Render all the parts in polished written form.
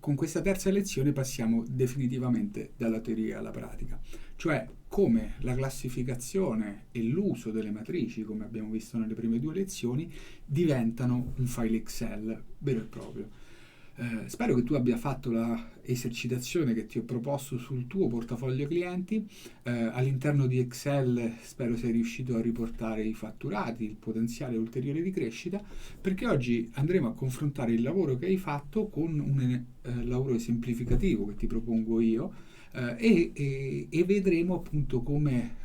con questa terza lezione passiamo definitivamente dalla teoria alla pratica, cioè come la classificazione e l'uso delle matrici, come abbiamo visto nelle prime due lezioni, diventano un file Excel vero e proprio. Spero che tu abbia fatto la esercitazione che ti ho proposto sul tuo portafoglio clienti. All'interno di Excel spero sei riuscito a riportare i fatturati, il potenziale ulteriore di crescita, perché oggi andremo a confrontare il lavoro che hai fatto con un lavoro esemplificativo che ti propongo io, e vedremo appunto come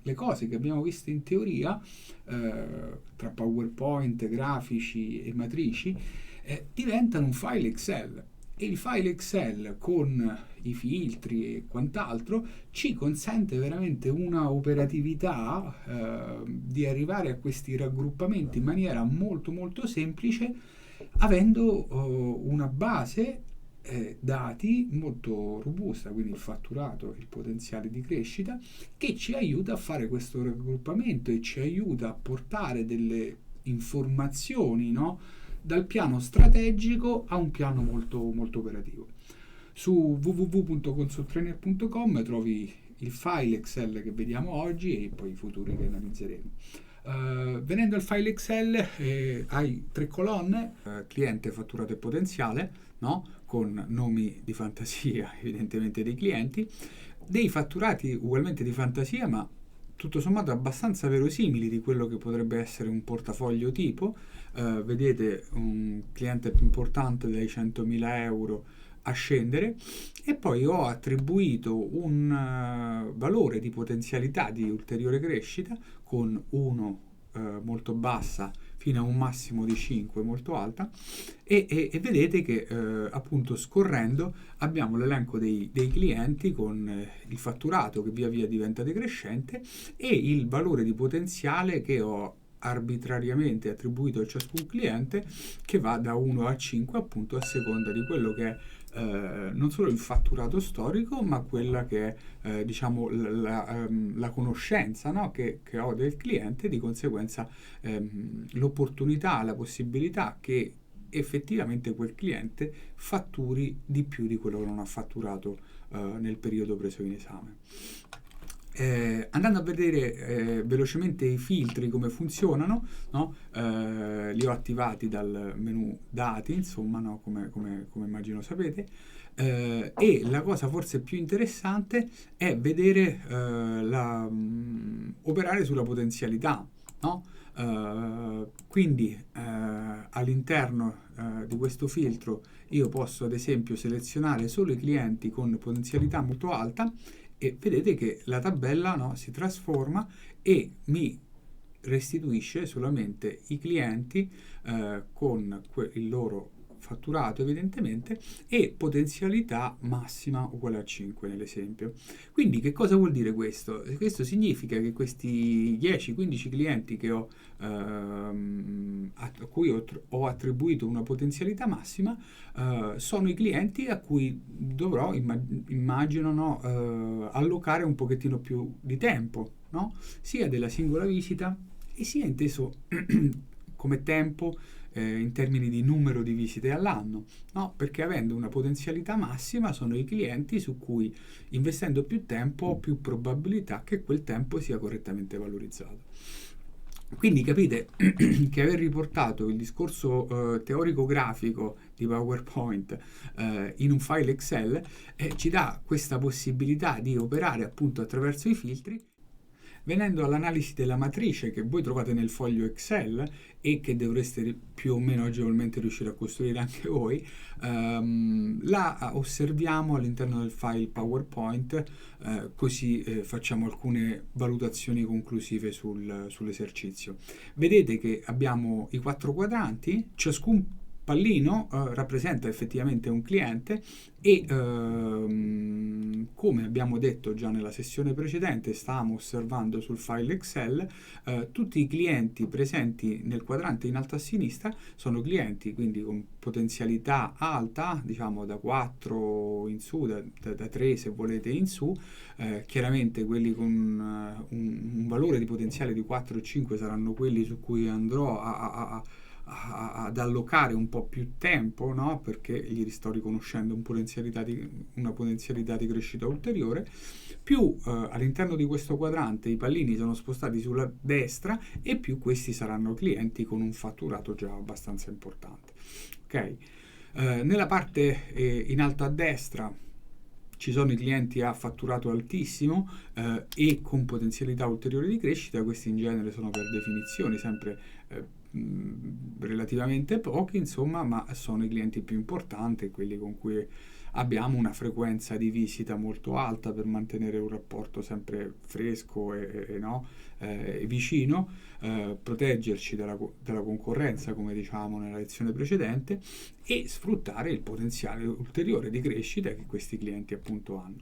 le cose che abbiamo visto in teoria, tra PowerPoint, grafici e matrici, diventano un file Excel, e il file Excel con i filtri e quant'altro ci consente veramente una operatività di arrivare a questi raggruppamenti in maniera molto molto semplice, avendo una base dati molto robusta, quindi il fatturato, il potenziale di crescita, che ci aiuta a fare questo raggruppamento e ci aiuta a portare delle informazioni, no? Dal piano strategico a un piano molto, molto operativo. Su www.consultrainer.com trovi il file Excel che vediamo oggi e poi i futuri che analizzeremo. Venendo al file Excel, hai tre colonne: cliente, fatturato e potenziale, no? Con nomi di fantasia evidentemente dei clienti, dei fatturati ugualmente di fantasia, ma tutto sommato abbastanza verosimili di quello che potrebbe essere un portafoglio tipo. Vedete un cliente più importante dai 100.000 euro a scendere, e poi ho attribuito un valore di potenzialità di ulteriore crescita con 1 molto bassa fino a un massimo di 5 molto alta, e vedete che appunto scorrendo abbiamo l'elenco dei clienti con il fatturato che via via diventa decrescente e il valore di potenziale che ho arbitrariamente attribuito a ciascun cliente, che va da 1 a 5 appunto a seconda di quello che è non solo il fatturato storico, ma quella che è diciamo la conoscenza, no? che ho del cliente, di conseguenza l'opportunità, la possibilità che effettivamente quel cliente fatturi di più di quello che non ha fatturato nel periodo preso in esame. Andando a vedere velocemente i filtri come funzionano, no? Li ho attivati dal menu dati, insomma, no? come immagino sapete, e la cosa forse più interessante è vedere operare sulla potenzialità, no? Quindi all'interno di questo filtro io posso ad esempio selezionare solo i clienti con potenzialità molto alta, e vedete che la tabella, no, si trasforma e mi restituisce solamente i clienti con il loro fatturato evidentemente e potenzialità massima uguale a 5 nell'esempio. Quindi che cosa vuol dire questo? Questo significa che questi 10-15 clienti che a cui ho attribuito una potenzialità massima sono i clienti a cui dovrò, immagino, no, allocare un pochettino più di tempo, no? Sia della singola visita e sia inteso come tempo in termini di numero di visite all'anno, no? Perché avendo una potenzialità massima sono i clienti su cui, investendo più tempo, ho più probabilità che quel tempo sia correttamente valorizzato. Quindi capite che aver riportato il discorso teorico-grafico di PowerPoint in un file Excel ci dà questa possibilità di operare appunto attraverso i filtri. Venendo all'analisi della matrice che voi trovate nel foglio Excel e che dovreste più o meno agevolmente riuscire a costruire anche voi, la osserviamo all'interno del file PowerPoint, così facciamo alcune valutazioni conclusive sull'esercizio. Vedete che abbiamo i 4 quadranti, ciascun pallino rappresenta effettivamente un cliente e come abbiamo detto già nella sessione precedente, stavamo osservando sul file Excel, tutti i clienti presenti nel quadrante in alto a sinistra sono clienti quindi con potenzialità alta, diciamo da 4 in su, da 3 se volete in su. Chiaramente quelli con un valore di potenziale di 4 o 5 saranno quelli su cui andrò ad allocare un po' più tempo, no? Perché gli sto riconoscendo una potenzialità di crescita ulteriore, più all'interno di questo quadrante i pallini sono spostati sulla destra e più questi saranno clienti con un fatturato già abbastanza importante. Ok? Nella parte in alto a destra ci sono i clienti a fatturato altissimo e con potenzialità ulteriori di crescita. Questi in genere sono per definizione sempre relativamente pochi, insomma, ma sono i clienti più importanti, quelli con cui abbiamo una frequenza di visita molto alta per mantenere un rapporto sempre fresco e vicino, proteggerci dalla concorrenza, come diciamo nella lezione precedente, e sfruttare il potenziale ulteriore di crescita che questi clienti appunto hanno.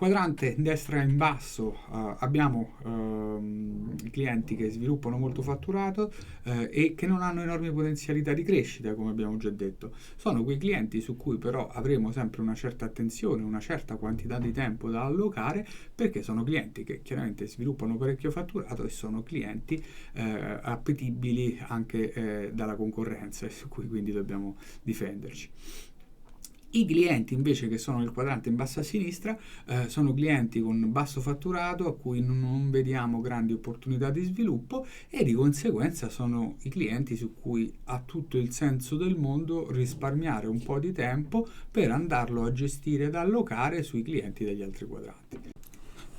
Quadrante destra in basso abbiamo i clienti che sviluppano molto fatturato e che non hanno enormi potenzialità di crescita, come abbiamo già detto. Sono quei clienti su cui però avremo sempre una certa attenzione, una certa quantità di tempo da allocare, perché sono clienti che chiaramente sviluppano parecchio fatturato e sono clienti appetibili anche dalla concorrenza e su cui quindi dobbiamo difenderci. I clienti invece che sono nel quadrante in basso a sinistra sono clienti con basso fatturato a cui non vediamo grandi opportunità di sviluppo e di conseguenza sono i clienti su cui ha tutto il senso del mondo risparmiare un po' di tempo per andarlo a gestire ed allocare sui clienti degli altri quadranti.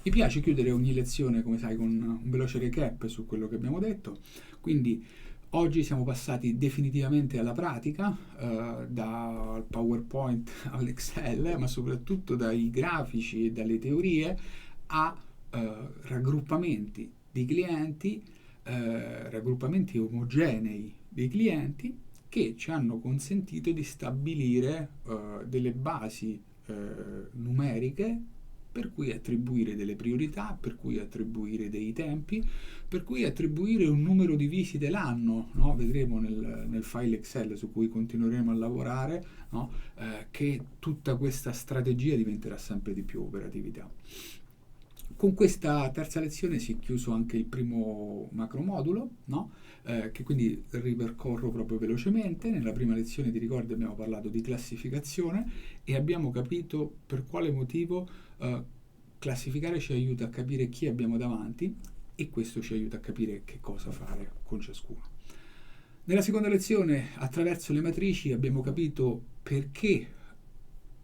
Mi piace chiudere ogni lezione, come sai, con un veloce recap su quello che abbiamo detto, quindi oggi siamo passati definitivamente alla pratica, dal PowerPoint all'Excel, ma soprattutto dai grafici e dalle teorie a raggruppamenti di clienti, raggruppamenti omogenei dei clienti che ci hanno consentito di stabilire delle basi numeriche per cui attribuire delle priorità, per cui attribuire dei tempi, per cui attribuire un numero di visite l'anno, no? Vedremo nel file Excel su cui continueremo a lavorare, no? Che tutta questa strategia diventerà sempre di più operatività. Con questa terza lezione si è chiuso anche il primo macromodulo, no? Che quindi ripercorro proprio velocemente. Nella prima lezione, ti ricordi, abbiamo parlato di classificazione e abbiamo capito per quale motivo classificare ci aiuta a capire chi abbiamo davanti e questo ci aiuta a capire che cosa fare con ciascuno. Nella seconda lezione, attraverso le matrici, abbiamo capito perché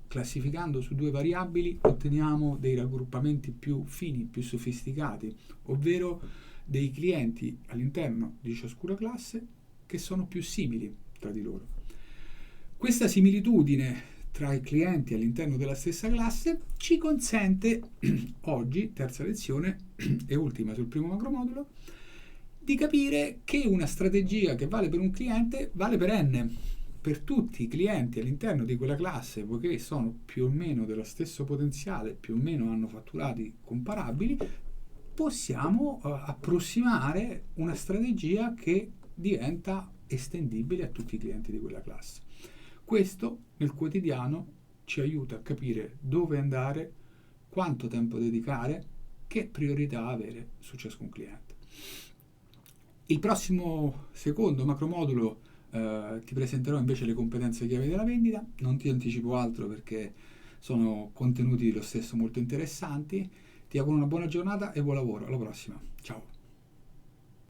classificando su due variabili otteniamo dei raggruppamenti più fini, più sofisticati, ovvero dei clienti all'interno di ciascuna classe che sono più simili tra di loro. Questa similitudine tra i clienti all'interno della stessa classe ci consente oggi, terza lezione e ultima sul primo macromodulo, di capire che una strategia che vale per un cliente vale per n, per tutti i clienti all'interno di quella classe, poiché sono più o meno dello stesso potenziale, più o meno hanno fatturati comparabili, possiamo approssimare una strategia che diventa estendibile a tutti i clienti di quella classe. Questo nel quotidiano ci aiuta a capire dove andare, quanto tempo dedicare, che priorità avere su ciascun cliente. Il prossimo secondo macromodulo ti presenterò invece le competenze chiave della vendita. Non ti anticipo altro perché sono contenuti lo stesso molto interessanti. Ti auguro una buona giornata e buon lavoro. Alla prossima. Ciao.